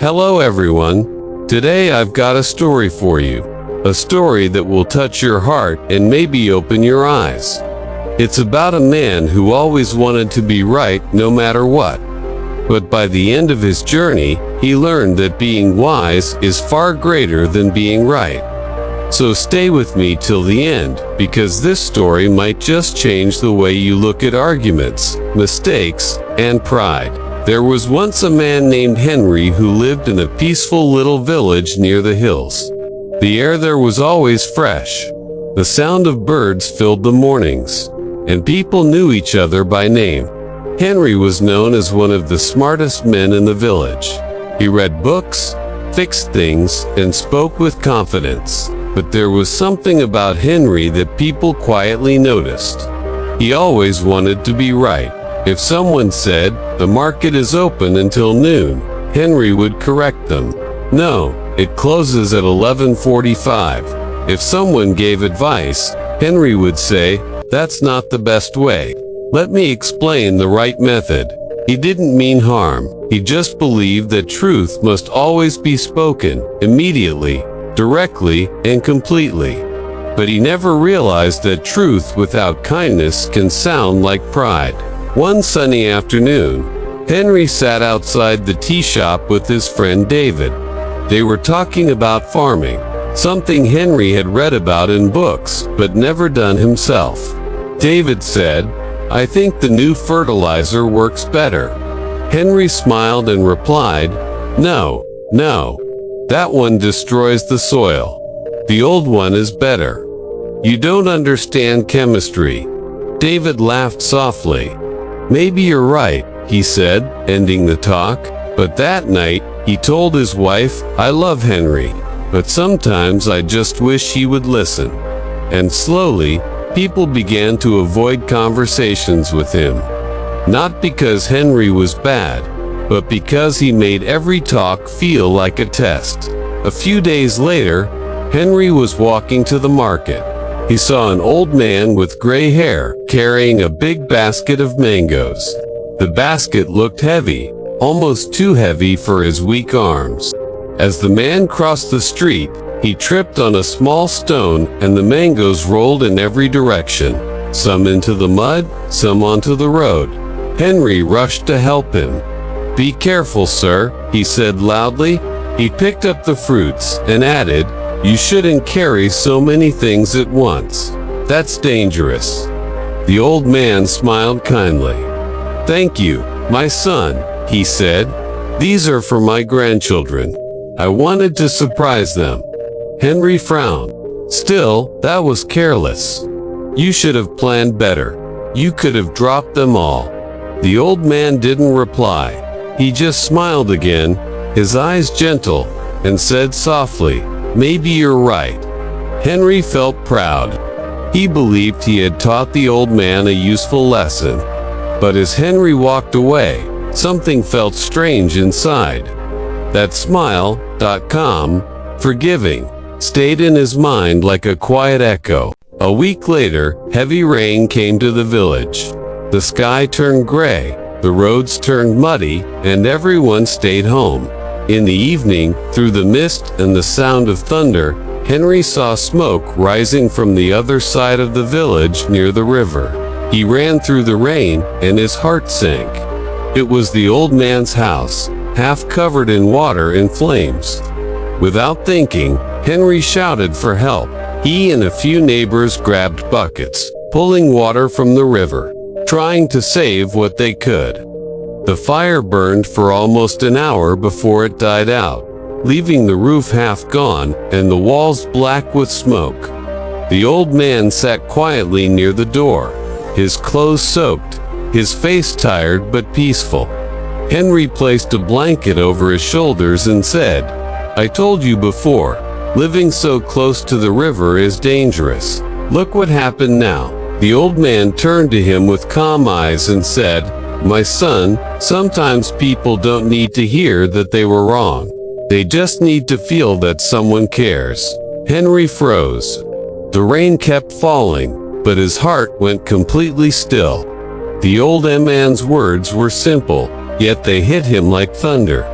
Hello everyone. Today I've got a story for you. A story that will touch your heart and maybe open your eyes. It's about a man who always wanted to be right no matter what. But by the end of his journey, he learned that being wise is far greater than being right. So stay with me till the end, because this story might just change the way you look at arguments, mistakes, and pride. There was once a man named Henry who lived in a peaceful little village near the hills. The air there was always fresh. The sound of birds filled the mornings, and people knew each other by name. Henry was known as one of the smartest men in the village. He read books, fixed things, and spoke with confidence. But there was something about Henry that people quietly noticed. He always wanted to be right. If someone said, "The market is open until noon," Henry would correct them. "No, it closes at 11:45. If someone gave advice, Henry would say, "That's not the best way. Let me explain the right method." He didn't mean harm. He just believed that truth must always be spoken, immediately, directly, and completely. But he never realized that truth without kindness can sound like pride. One sunny afternoon, Henry sat outside the tea shop with his friend David. They were talking about farming, something Henry had read about in books but never done himself. David said, "I think the new fertilizer works better." Henry smiled and replied, No, that one destroys the soil. The old one is better. You don't understand chemistry." David laughed softly. "Maybe you're right," he said, ending the talk. But that night, he told his wife, "I love Henry, but sometimes I just wish he would listen." And slowly, people began to avoid conversations with him. Not because Henry was bad, but because he made every talk feel like a test. A few days later, Henry was walking to the market. He saw an old man with gray hair carrying a big basket of mangoes. The basket looked heavy, almost too heavy for his weak arms. As the man crossed the street, he tripped on a small stone and the mangoes rolled in every direction, some into the mud, some onto the road. Henry rushed to help him. "Be careful, sir," he said loudly. He picked up the fruits and added, "You shouldn't carry so many things at once. That's dangerous." The old man smiled kindly. "Thank you, my son," he said. "These are for my grandchildren. I wanted to surprise them." Henry frowned. "Still, that was careless. You should have planned better. You could have dropped them all." The old man didn't reply. He just smiled again, his eyes gentle, and said softly, "Maybe you're right." Henry felt proud. He believed he had taught the old man a useful lesson. But as Henry walked away, something felt strange inside. That smile, calm, forgiving, stayed in his mind like a quiet echo. A week later, heavy rain came to the village. The sky turned gray, the roads turned muddy, and everyone stayed home. In the evening, through the mist and the sound of thunder, Henry saw smoke rising from the other side of the village near the river. He ran through the rain, and his heart sank. It was the old man's house, half covered in water and flames. Without thinking, Henry shouted for help. He and a few neighbors grabbed buckets, pulling water from the river, trying to save what they could. The fire burned for almost an hour before it died out, leaving the roof half gone and the walls black with smoke. The old man sat quietly near the door, his clothes soaked, his face tired but peaceful. Henry placed a blanket over his shoulders and said, "I told you before, living so close to the river is dangerous. Look what happened now." The old man turned to him with calm eyes and said, "My son, sometimes people don't need to hear that they were wrong. They just need to feel that someone cares." Henry froze. The rain kept falling, but his heart went completely still. The old man's words were simple, yet they hit him like thunder.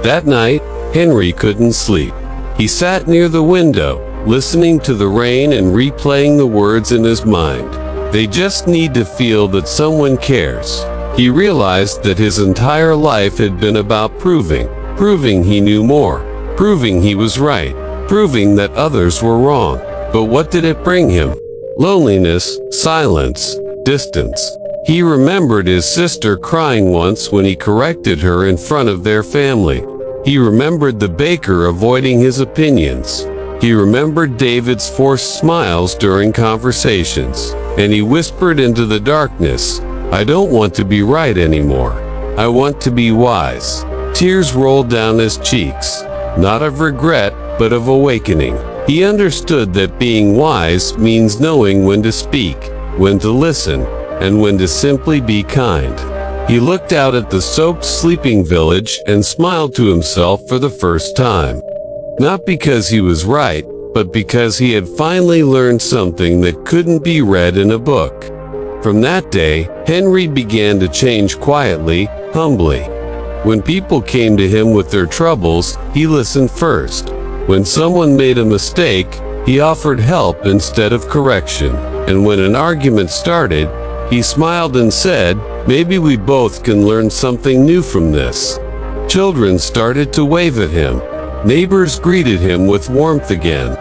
That night, Henry couldn't sleep. He sat near the window, listening to the rain and replaying the words in his mind. They just need to feel that someone cares. He realized that his entire life had been about proving he knew more, proving he was right, proving that others were wrong. But what did it bring him? Loneliness, silence, distance. He remembered his sister crying once when he corrected her in front of their family. He remembered the baker avoiding his opinions. He remembered David's forced smiles during conversations. And he whispered into the darkness, "I don't want to be right anymore. I want to be wise." Tears rolled down his cheeks, not of regret, but of awakening. He understood that being wise means knowing when to speak, when to listen, and when to simply be kind. He looked out at the soaked sleeping village and smiled to himself for the first time. Not because he was right, but because he had finally learned something that couldn't be read in a book. From that day, Henry began to change quietly, humbly. When people came to him with their troubles, he listened first. When someone made a mistake, he offered help instead of correction. And when an argument started, he smiled and said, "Maybe we both can learn something new from this." Children started to wave at him. Neighbors greeted him with warmth again.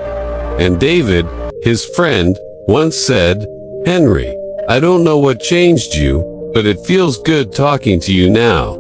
And David, his friend, once said, "Henry, I don't know what changed you, but it feels good talking to you now."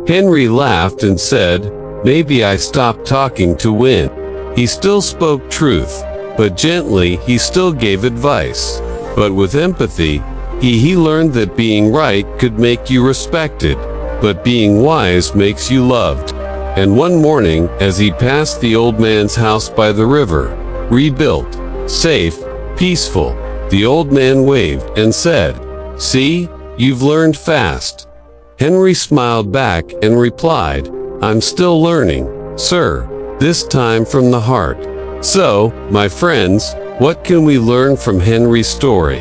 Henry laughed and said, "Maybe I stopped talking to win." He still spoke truth, but gently he still gave advice. But with empathy, he learned that being right could make you respected, but being wise makes you loved. And one morning, as he passed the old man's house by the river, rebuilt, safe, peaceful, the old man waved and said, "See, you've learned fast." Henry smiled back and replied, "I'm still learning, sir, this time from the heart." So, my friends, what can we learn from Henry's story?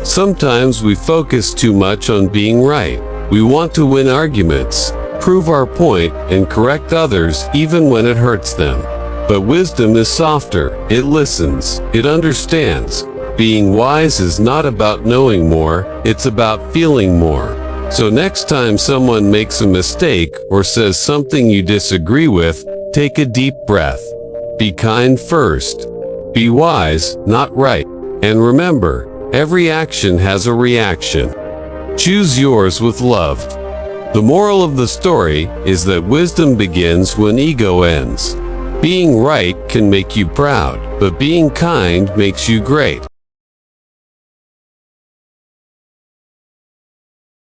Sometimes we focus too much on being right. We want to win arguments, prove our point, and correct others even when it hurts them. But wisdom is softer. It listens. It understands. Being wise is not about knowing more, it's about feeling more. So next time someone makes a mistake or says something you disagree with, take a deep breath. Be kind first. Be wise, not right. And remember, every action has a reaction. Choose yours with love. The moral of the story is that wisdom begins when ego ends. Being right can make you proud, but being kind makes you great.